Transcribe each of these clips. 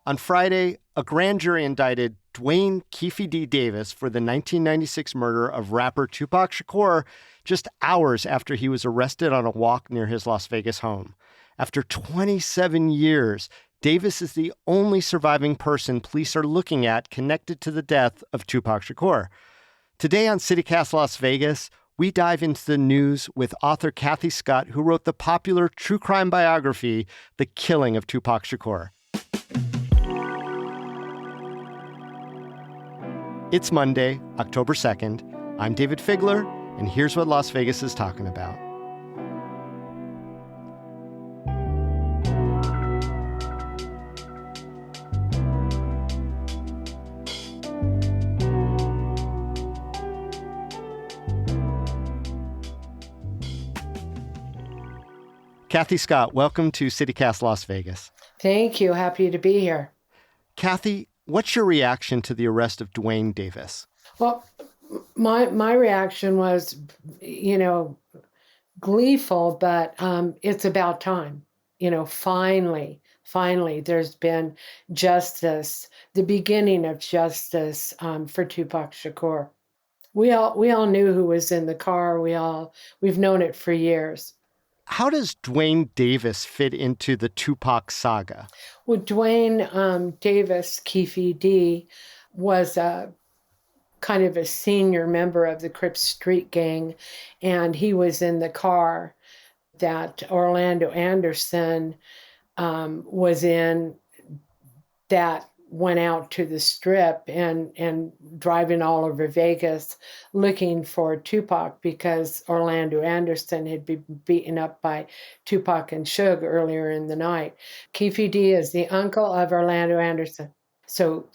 On Friday, a grand jury indicted Dwayne "Keefe D. Davis for the 1996 murder of rapper Tupac Shakur just hours after he was arrested on a walk near his Las Vegas home. After 27 years, Davis is the only surviving person police are looking at connected to the death of Tupac Shakur. Today on CityCast Las Vegas, we dive into the news with author Kathy Scott, who wrote the popular true crime biography, The Killing of Tupac Shakur. It's Monday, October 2nd. I'm David Figler, and here's what Las Vegas is talking about. Kathy Scott, welcome to CityCast Las Vegas. Thank you. Happy to be here. Kathy, what's your reaction to the arrest of Dwayne Davis? Well, my reaction was, gleeful, but it's about time. Finally, there's been justice, the beginning of justice for Tupac Shakur. We all knew who was in the car. We've known it for years. How does Dwayne Davis fit into the Tupac saga? Well, Dwayne Davis, Keefe D, was a kind of a senior member of the Crips Street Gang, and he was in the car that Orlando Anderson was in that went out to the Strip and driving all over Vegas looking for Tupac because Orlando Anderson had been beaten up by Tupac and Suge earlier in the night. Keefe D is the uncle of Orlando Anderson. So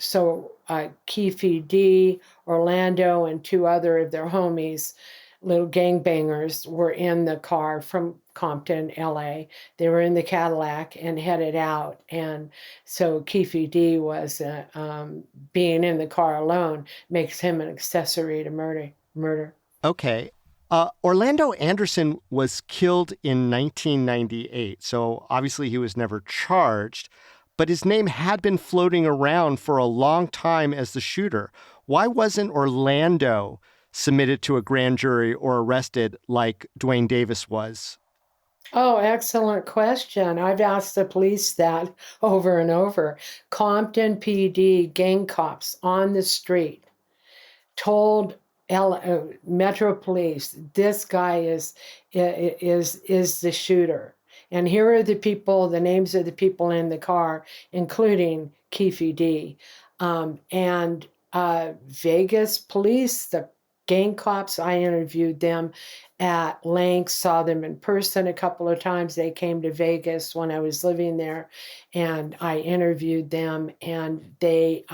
Keefe D, Orlando, and two other of their homies, little gangbangers, were in the car from Compton, LA. They were in the Cadillac and headed out. And so Keefe D was being in the car alone makes him an accessory to murder. Okay. Orlando Anderson was killed in 1998, so obviously he was never charged, but his name had been floating around for a long time as the shooter. Why wasn't Orlando submitted to a grand jury or arrested like Dwayne Davis was? Oh, excellent question. I've asked the police that over and over. Compton PD gang cops on the street told Metro Police, this guy is the shooter. And here are the people, the names of the people in the car, including Keefe D. And Vegas police, the gang cops, I interviewed them at length, saw them in person a couple of times. They came to Vegas when I was living there, and I interviewed them, and they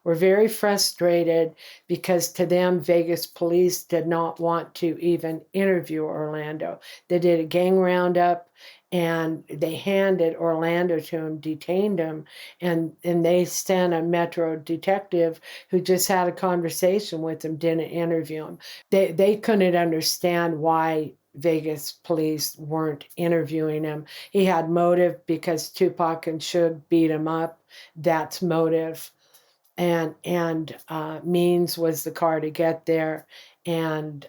were very frustrated because to them, Vegas police did not want to even interview Orlando. They did a gang roundup, and they handed Orlando to him, detained him, and they sent a Metro detective who just had a conversation with him, didn't interview him. They couldn't understand why Vegas police weren't interviewing him. He had motive because Tupac and Suge beat him up. That's motive. And means was the car to get there, and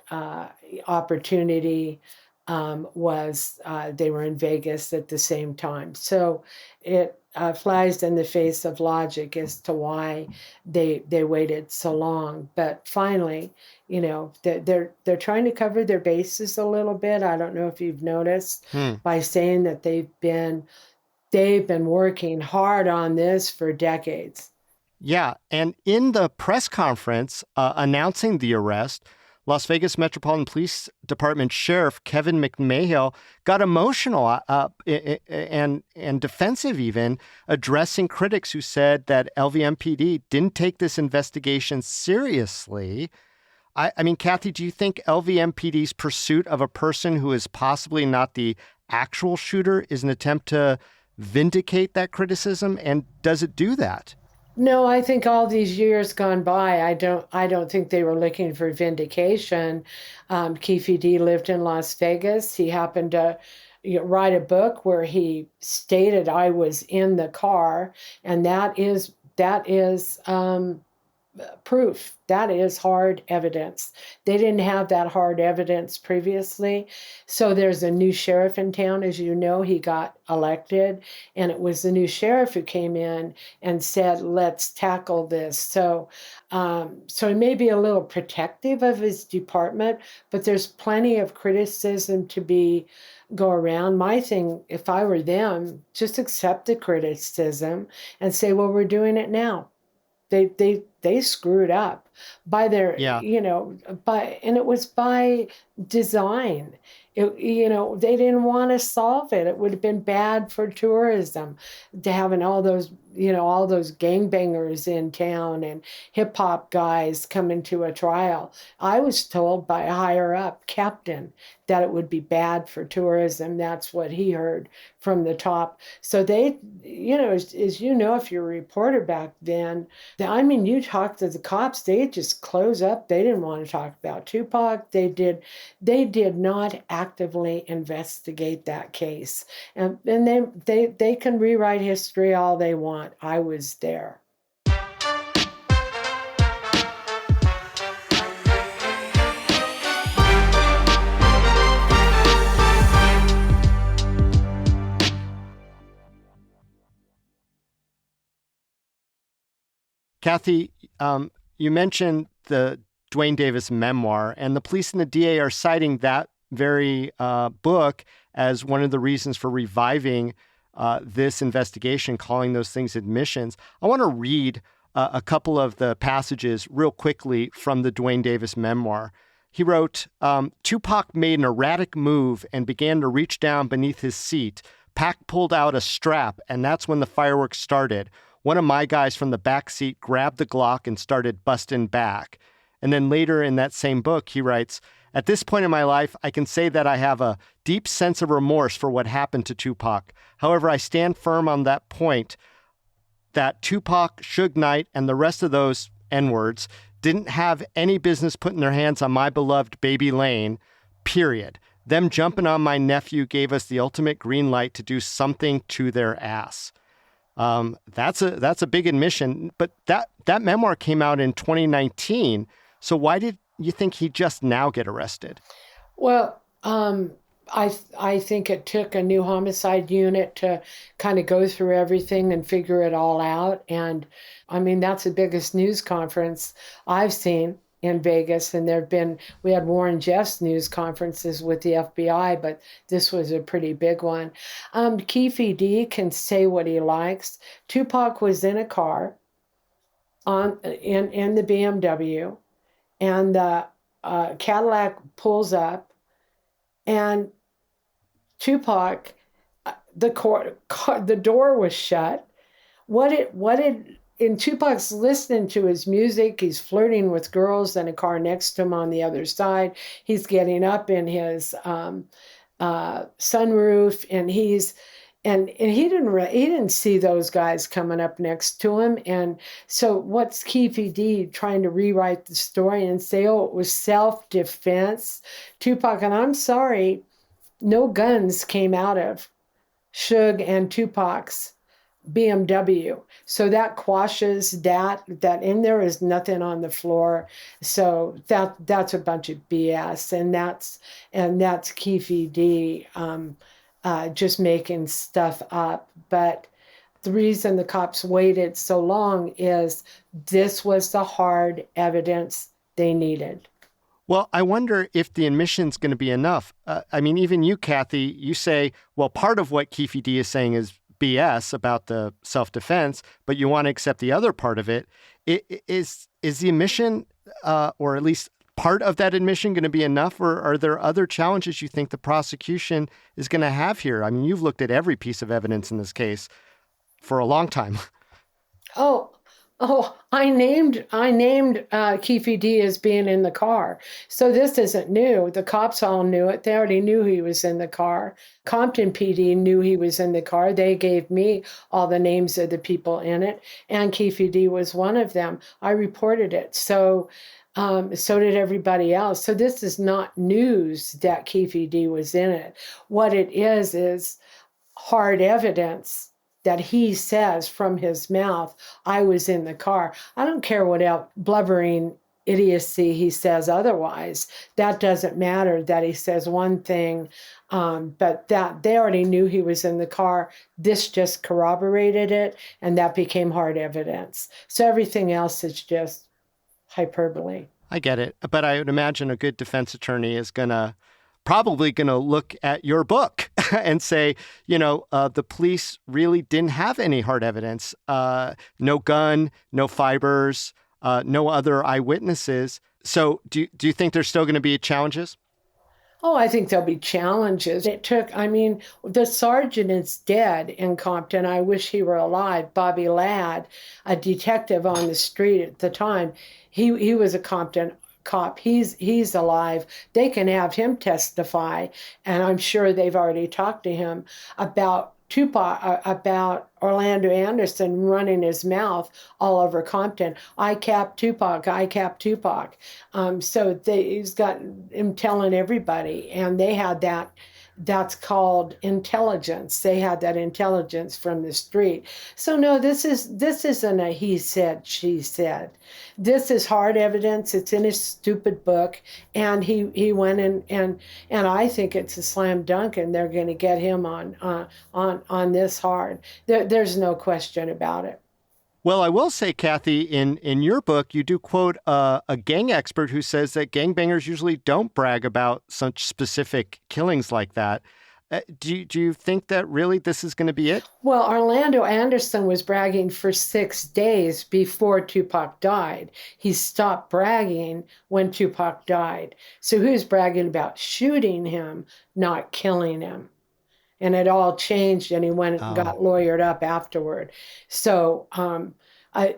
opportunity was they were in Vegas at the same time. So it flies in the face of logic as to why they waited so long. But finally, they're trying to cover their bases a little bit. I don't know if you've noticed by saying that they've been working hard on this for decades. Yeah, and in the press conference announcing the arrest, Las Vegas Metropolitan Police Department Sheriff Kevin McMahill got emotional and defensive even, addressing critics who said that LVMPD didn't take this investigation seriously. I mean, Kathy, do you think LVMPD's pursuit of a person who is possibly not the actual shooter is an attempt to vindicate that criticism? And does it do that? No, I think all these years gone by, I don't think they were looking for vindication. Keefe D lived in Las Vegas. He happened to write a book where he stated I was in the car, and that is proof. That is hard evidence. They didn't have that hard evidence previously. So there's a new sheriff in town. As you know, he got elected, and it was the new sheriff who came in and said, let's tackle this. So he may be a little protective of his department, but there's plenty of criticism to be go around. My thing, if I were them, just accept the criticism and say, well, we're doing it now. They screwed up by their, Yeah. and it was by design. They didn't want to solve it. It would have been bad for tourism to having all those gangbangers in town and hip hop guys coming to a trial. I was told by a higher up captain that it would be bad for tourism. That's what he heard from the top. So they, as you know, if you're a reporter back then, I mean, you talk to the cops, they just close up. They didn't want to talk about Tupac. They did not actively investigate that case. And they can rewrite history all they want. I was there. Kathy, you mentioned the Dwayne Davis memoir, and the police and the DA are citing that very book as one of the reasons for reviving this investigation, calling those things admissions. I want to read a couple of the passages real quickly from the Dwayne Davis memoir. He wrote, Tupac made an erratic move and began to reach down beneath his seat. Pac pulled out a strap, and that's when the fireworks started. One of my guys from the back seat grabbed the Glock and started busting back. And then later in that same book, he writes, at this point in my life, I can say that I have a deep sense of remorse for what happened to Tupac. However, I stand firm on that point that Tupac, Suge Knight, and the rest of those N-words didn't have any business putting their hands on my beloved Baby Lane, period. Them jumping on my nephew gave us the ultimate green light to do something to their ass. That's a big admission, but that memoir came out in 2019. So why did you think he just now get arrested? Well, I think it took a new homicide unit to kind of go through everything and figure it all out. And I mean, that's the biggest news conference I've seen in Vegas. And we had Warren Jeff's news conferences with the FBI, but this was a pretty big one. Keefe D can say what he likes. Tupac was in a car in the BMW, and the Cadillac pulls up, and Tupac, the door was shut. And Tupac's listening to his music. He's flirting with girls in a car next to him on the other side. He's getting up in his sunroof, and he didn't see those guys coming up next to him. And so what's Keefe D trying to rewrite the story and say, oh, it was self-defense? Tupac, and I'm sorry, no guns came out of Suge and Tupac's BMW. So that quashes that in there is nothing on the floor. So that's a bunch of BS. And that's Keefe D just making stuff up. But the reason the cops waited so long is this was the hard evidence they needed. Well, I wonder if the admission's going to be enough. I mean, even you, Kathy, you say, well, part of what Keefe D is saying is BS about the self-defense, but you want to accept the other part of it. Is the admission, or at least part of that admission, going to be enough, or are there other challenges you think the prosecution is going to have here? I mean, you've looked at every piece of evidence in this case for a long time. I named Keefe D as being in the car. So this isn't new. The cops all knew it. They already knew he was in the car. Compton PD knew he was in the car. They gave me all the names of the people in it, and Keefe D was one of them. I reported it. So So did everybody else. So this is not news that Keefe D was in it. What it is hard evidence that he says from his mouth, I was in the car. I don't care what else blubbering idiocy he says otherwise. That doesn't matter that he says one thing, but that they already knew he was in the car. This just corroborated it, and that became hard evidence. So everything else is just hyperbole. I get it. But I would imagine a good defense attorney is probably going to look at your book and say, the police really didn't have any hard evidence. No gun, no fibers, no other eyewitnesses. So do you think there's still going to be challenges? Oh, I think there'll be challenges. The sergeant is dead in Compton. I wish he were alive. Bobby Ladd, a detective on the street at the time, he was a Compton cop. He's alive. They can have him testify, and I'm sure they've already talked to him about Tupac, about Orlando Anderson running his mouth all over Compton. I cap Tupac, I cap Tupac. He's got him telling everybody, and they had that. That's called intelligence. They had that intelligence from the street. So no, this isn't a he said, she said. This is hard evidence. It's in his stupid book, and he went and I think it's a slam dunk, and they're going to get him on this hard. There's no question about it. Well, I will say, Kathy, in your book, you do quote a gang expert who says that gangbangers usually don't brag about such specific killings like that. Do you think that really this is going to be it? Well, Orlando Anderson was bragging for 6 days before Tupac died. He stopped bragging when Tupac died. So he was bragging about shooting him, not killing him. And it all changed, and he went and got lawyered up afterward. So I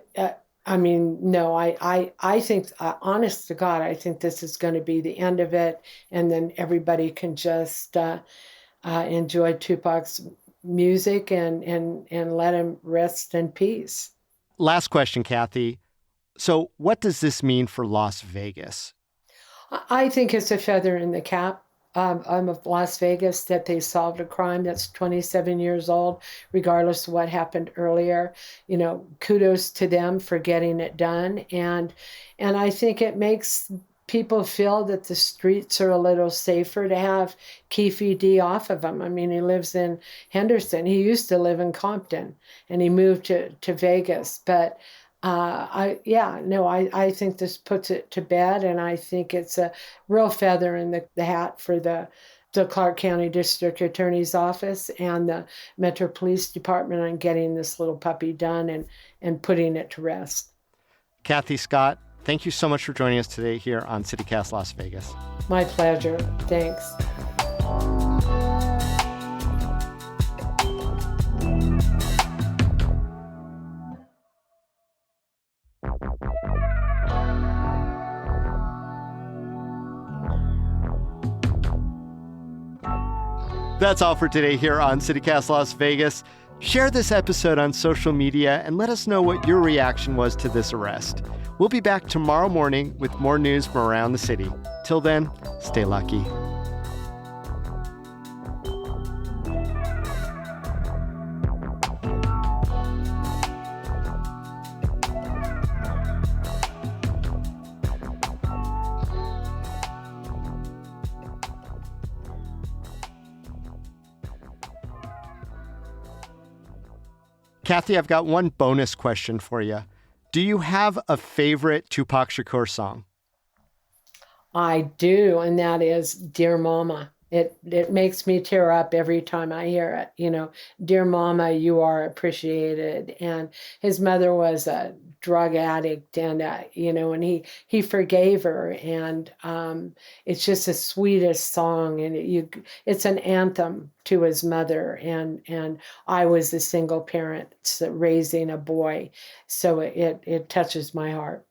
think, honest to God, I think this is going to be the end of it, and then everybody can just enjoy Tupac's music and let him rest in peace. Last question, Kathy. So what does this mean for Las Vegas? I think it's a feather in the cap of Las Vegas that they solved a crime that's 27 years old, regardless of what happened earlier. Kudos to them for getting it done. And I think it makes people feel that the streets are a little safer to have Keefe D off of them. I mean, he lives in Henderson. He used to live in Compton, and he moved to Vegas. But I think this puts it to bed, and I think it's a real feather in the hat for the Clark County District Attorney's Office and the Metro Police Department on getting this little puppy done and putting it to rest. Kathy Scott, thank you so much for joining us today here on CityCast Las Vegas. My pleasure. Thanks. That's all for today here on CityCast Las Vegas. Share this episode on social media and let us know what your reaction was to this arrest. We'll be back tomorrow morning with more news from around the city. Till then, stay lucky. Kathy, I've got one bonus question for you. Do you have a favorite Tupac Shakur song? I do, and that is Dear Mama. It makes me tear up every time I hear it. Dear Mama, you are appreciated. And his mother was a drug addict, and and he forgave her, and it's just the sweetest song, and it's an anthem to his mother, and I was a single parent raising a boy, so it touches my heart.